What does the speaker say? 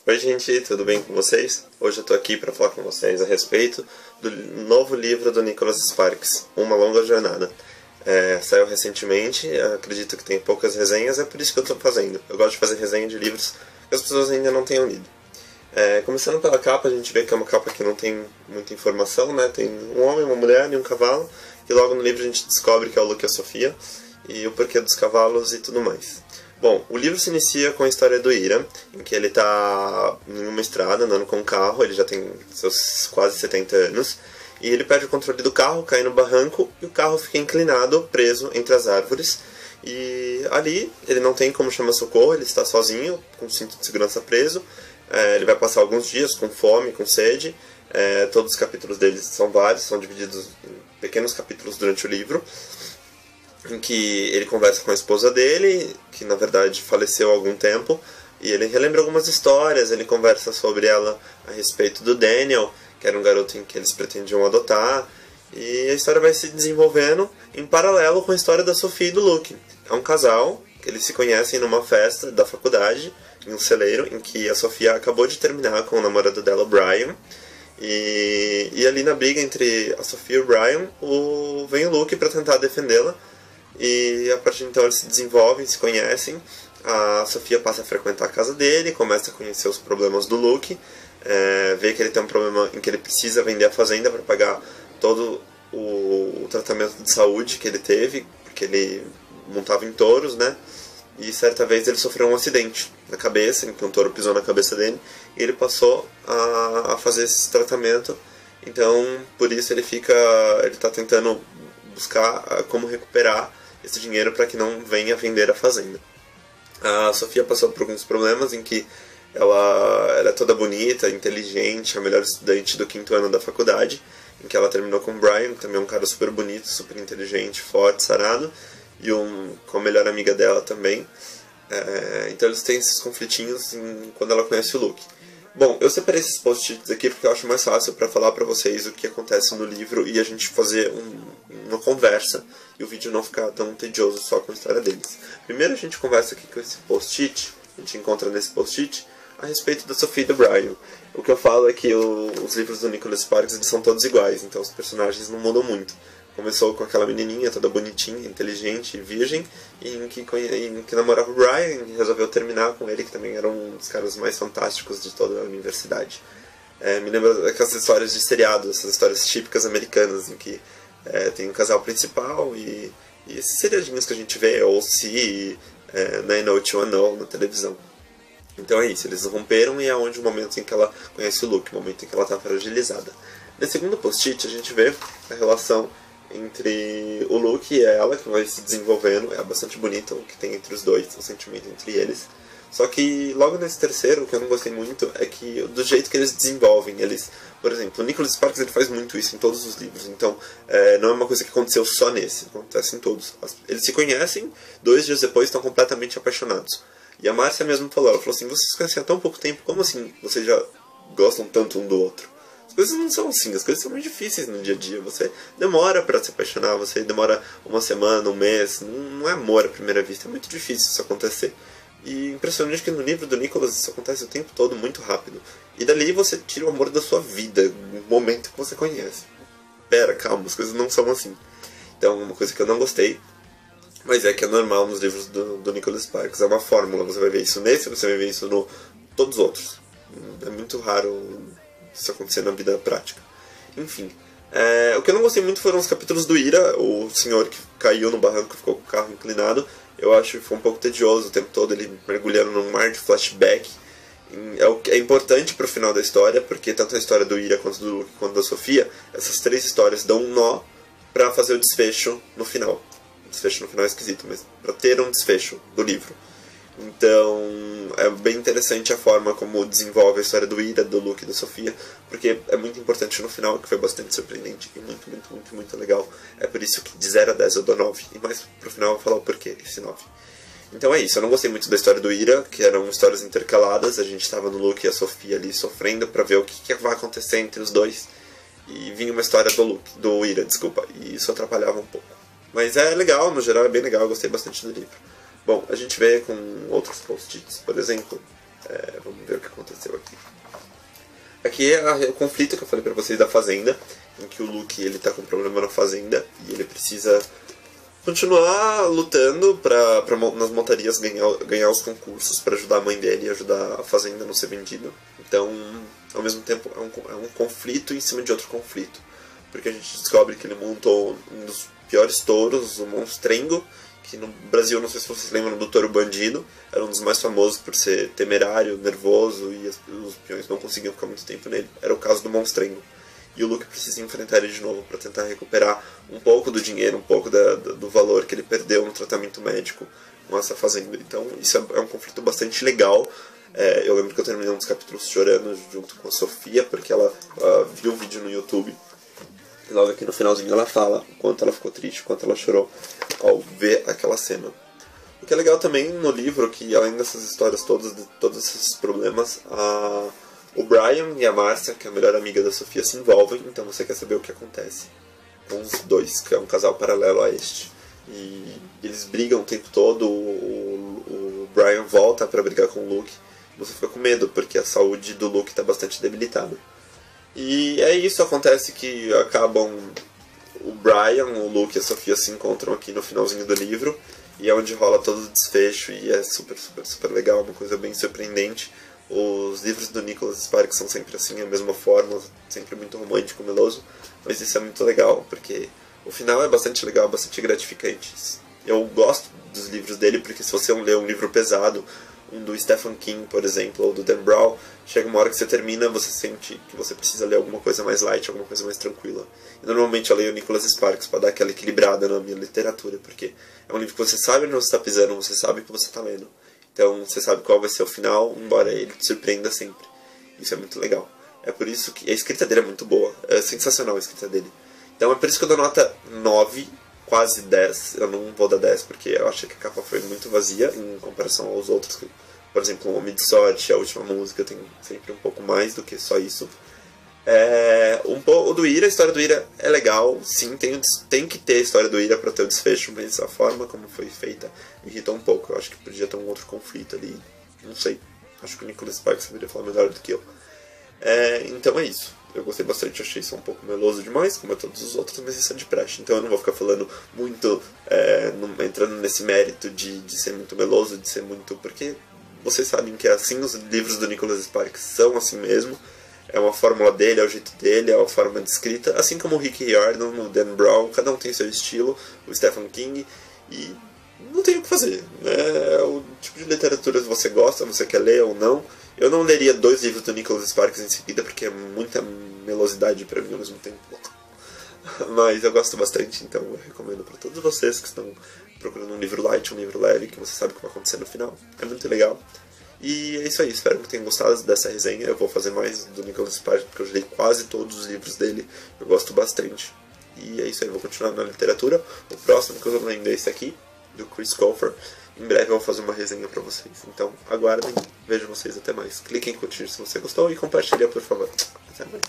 Oi gente, tudo bem com vocês? Hoje eu tô aqui para falar com vocês a respeito do novo livro do Nicholas Sparks, Uma Longa Jornada. Saiu recentemente, acredito que tem poucas resenhas, é por isso que eu tô fazendo. Eu gosto de fazer resenha de livros que as pessoas ainda não tenham lido. Começando pela capa, a gente vê que é uma capa que não tem muita informação, né? Tem um homem, uma mulher e um cavalo, e logo no livro a gente descobre que é o Luke e a Sofia, e o porquê dos cavalos e tudo mais. Bom, o livro se inicia com a história do Ira, em que ele está em uma estrada, andando com um carro, ele já tem seus quase 70 anos, e ele perde o controle do carro, cai no barranco, e o carro fica inclinado, preso entre as árvores, e ali ele não tem como chamar socorro, ele está sozinho, com o cinto de segurança preso, ele vai passar alguns dias com fome, com sede, todos os capítulos dele são vários, são divididos em pequenos capítulos durante o livro, em que ele conversa com a esposa dele, que na verdade faleceu há algum tempo, e ele relembra algumas histórias, ele conversa sobre ela a respeito do Daniel, que era um garoto em que eles pretendiam adotar, e a história vai se desenvolvendo em paralelo com a história da Sophie e do Luke. É um casal, que eles se conhecem numa festa da faculdade, em um celeiro, em que a Sofia acabou de terminar com o namorado dela, o Brian, e ali na briga entre a Sofia e o Brian, vem o Luke para tentar defendê-la, e a partir de então eles se desenvolvem, se conhecem. A Sofia passa a frequentar a casa dele, começa a conhecer os problemas do Luke, vê que ele tem um problema em que ele precisa vender a fazenda para pagar todo o tratamento de saúde que ele teve, porque ele montava em touros, né? E certa vez ele sofreu um acidente na cabeça, em que um touro pisou na cabeça dele, e ele passou a fazer esse tratamento. Então, por isso ele está tentando buscar como recuperar esse dinheiro para que não venha vender a fazenda. A Sofia passou por alguns problemas em que ela é toda bonita, inteligente, a melhor estudante do 5º ano da faculdade, em que ela terminou com o Brian, que também é um cara super bonito, super inteligente, forte, sarado, e com a melhor amiga dela também. Então eles têm esses conflitinhos quando ela conhece o Luke. Bom, eu separei esses post-its aqui porque eu acho mais fácil para falar para vocês o que acontece no livro e a gente fazer uma conversa e o vídeo não ficar tão tedioso só com a história deles. Primeiro a gente conversa aqui com esse post-it, a gente encontra nesse post-it a respeito da Sophie e do Brian. O que eu falo é que os livros do Nicholas Sparks eles são todos iguais, então os personagens não mudam muito. Começou com aquela menininha toda bonitinha, inteligente, virgem, em que namorava o Brian e resolveu terminar com ele, que também era um dos caras mais fantásticos de toda a universidade. Me lembra aquelas histórias de seriado, essas histórias típicas americanas, em que tem um casal principal e esses seriadinhos que a gente vê, ou se 90210 na televisão. Então é isso, eles romperam e é onde o momento em que ela conhece o Luke, o momento em que ela está fragilizada. No segundo post-it a gente vê a relação entre o Luke e ela, que vai se desenvolvendo, é bastante bonito o que tem entre os dois, o sentimento entre eles. Só que logo nesse terceiro, o que eu não gostei muito é que do jeito que eles desenvolvem, por exemplo, o Nicholas Sparks ele faz muito isso em todos os livros, então não é uma coisa que aconteceu só nesse, acontece em todos. Eles se conhecem, 2 dias depois estão completamente apaixonados. E a Márcia mesmo falou assim, vocês se conhecem há tão pouco tempo, como assim vocês já gostam tanto um do outro? As coisas não são assim, as coisas são muito difíceis no dia a dia. Você demora pra se apaixonar, você demora uma semana, um mês. Não é amor à primeira vista, é muito difícil isso acontecer. E impressionante que no livro do Nicholas isso acontece o tempo todo, muito rápido. E dali você tira o amor da sua vida, no momento que você conhece. Pera, calma, as coisas não são assim. Então, uma coisa que eu não gostei, mas é que é normal nos livros do Nicholas Sparks. É uma fórmula, você vai ver isso nesse, você vai ver isso no todos os outros. É muito raro isso acontecer na vida prática. Enfim, o que eu não gostei muito foram os capítulos do Ira, o senhor que caiu no barranco, ficou com o carro inclinado. Eu acho que foi um pouco tedioso o tempo todo, ele mergulhando num mar de flashback. É importante pro final da história, porque tanto a história do Ira quanto do Luke quanto da Sofia, essas 3 histórias dão um nó pra fazer o desfecho no final. O desfecho no final é esquisito, mas pra ter um desfecho do livro. Então é bem interessante a forma como desenvolve a história do Ira, do Luke e da Sofia, porque é muito importante no final, que foi bastante surpreendente e muito legal. É por isso que de 0 a 10 eu dou 9, e mais pro final eu vou falar o porquê, esse 9. Então é isso, eu não gostei muito da história do Ira, que eram histórias intercaladas, a gente estava no Luke e a Sofia ali sofrendo pra ver o que vai acontecer entre os dois, e vinha uma história do Ira, desculpa, e isso atrapalhava um pouco. Mas é legal, no geral é bem legal, eu gostei bastante do livro. Bom, a gente vê com outros post-its, por exemplo, Vamos ver o que aconteceu aqui. Aqui é o conflito que eu falei pra vocês da fazenda, em que o Luke ele tá com um problema na fazenda e ele precisa continuar lutando nas montarias ganhar os concursos para ajudar a mãe dele e ajudar a fazenda a não ser vendida. Então, ao mesmo tempo, é um conflito em cima de outro conflito. Porque a gente descobre que ele montou um dos piores touros, o Monstrengo, que no Brasil, não sei se vocês lembram do touro bandido, era um dos mais famosos por ser temerário, nervoso e os peões não conseguiam ficar muito tempo nele. Era o caso do Monstrengo. E o Luke precisa enfrentar ele de novo para tentar recuperar um pouco do dinheiro, um pouco do valor que ele perdeu no tratamento médico com essa fazenda. Então isso é um conflito bastante legal. Eu lembro que eu terminei um dos capítulos chorando junto com a Sofia, porque ela viu o vídeo no YouTube. E logo aqui no finalzinho ela fala o quanto ela ficou triste, o quanto ela chorou ao ver aquela cena. O que é legal também no livro, que além dessas histórias todas, de todos esses problemas, o Brian e a Marcia, que é a melhor amiga da Sofia, se envolvem, então você quer saber o que acontece com os dois, que é um casal paralelo a este. E eles brigam o tempo todo, o Brian volta pra brigar com o Luke, e você fica com medo, porque a saúde do Luke está bastante debilitada. E é isso, acontece que acabam o Brian, o Luke e a Sofia se encontram aqui no finalzinho do livro, e é onde rola todo o desfecho, e é super, super, super legal, uma coisa bem surpreendente. Os livros do Nicholas Sparks são sempre assim, a mesma forma, sempre muito romântico, meloso, mas isso é muito legal, porque o final é bastante legal, bastante gratificante. Eu gosto dos livros dele, porque se você lê um livro pesado, um do Stephen King, por exemplo, ou do Dan Brown, chega uma hora que você termina, você sente que você precisa ler alguma coisa mais light, alguma coisa mais tranquila. E normalmente eu leio o Nicholas Sparks para dar aquela equilibrada na minha literatura, porque é um livro que você sabe onde você está pisando, você sabe o que você está lendo. Então você sabe qual vai ser o final, embora ele te surpreenda sempre. Isso é muito legal. É por isso que a escrita dele é muito boa. É sensacional a escrita dele. Então é por isso que eu dou nota 9, quase 10. Eu não vou dar 10 porque eu achei que a capa foi muito vazia em comparação aos outros. Por exemplo, o Homem de Sorte, a última música, tem sempre um pouco mais do que só isso. O do Ira, a história do Ira é legal, sim, tem que ter a história do Ira para ter o desfecho, mas a forma como foi feita me irritou um pouco. Eu acho que podia ter um outro conflito ali, não sei, acho que o Nicholas Sparks saberia falar melhor do que eu. Então é isso, eu gostei bastante, achei isso um pouco meloso demais, como é todos os outros, mas isso é de praxe, então eu não vou ficar falando muito, entrando nesse mérito de ser muito meloso, de ser muito, porque vocês sabem que assim os livros do Nicholas Sparks são assim mesmo. É uma fórmula dele, é o jeito dele, é a forma de escrita. Assim como o Rick Riordan, o Dan Brown, cada um tem seu estilo, o Stephen King, e não tem o que fazer. É o tipo de literatura que você gosta, você quer ler ou não. Eu não leria 2 livros do Nicholas Sparks em seguida, porque é muita melosidade para mim ao mesmo tempo. Mas eu gosto bastante, então eu recomendo para todos vocês que estão procurando um livro light, um livro leve, que você sabe o que vai acontecer no final. É muito legal. E é isso aí, espero que tenham gostado dessa resenha. Eu vou fazer mais do Nicholas Sparks, porque eu já li quase todos os livros dele. Eu gosto bastante. E é isso aí, vou continuar na literatura. O próximo que eu tô lendo é esse aqui, do Chris Colfer. Em breve eu vou fazer uma resenha pra vocês. Então aguardem, vejo vocês até mais. Clique em curtir se você gostou e compartilhe, por favor. Até mais.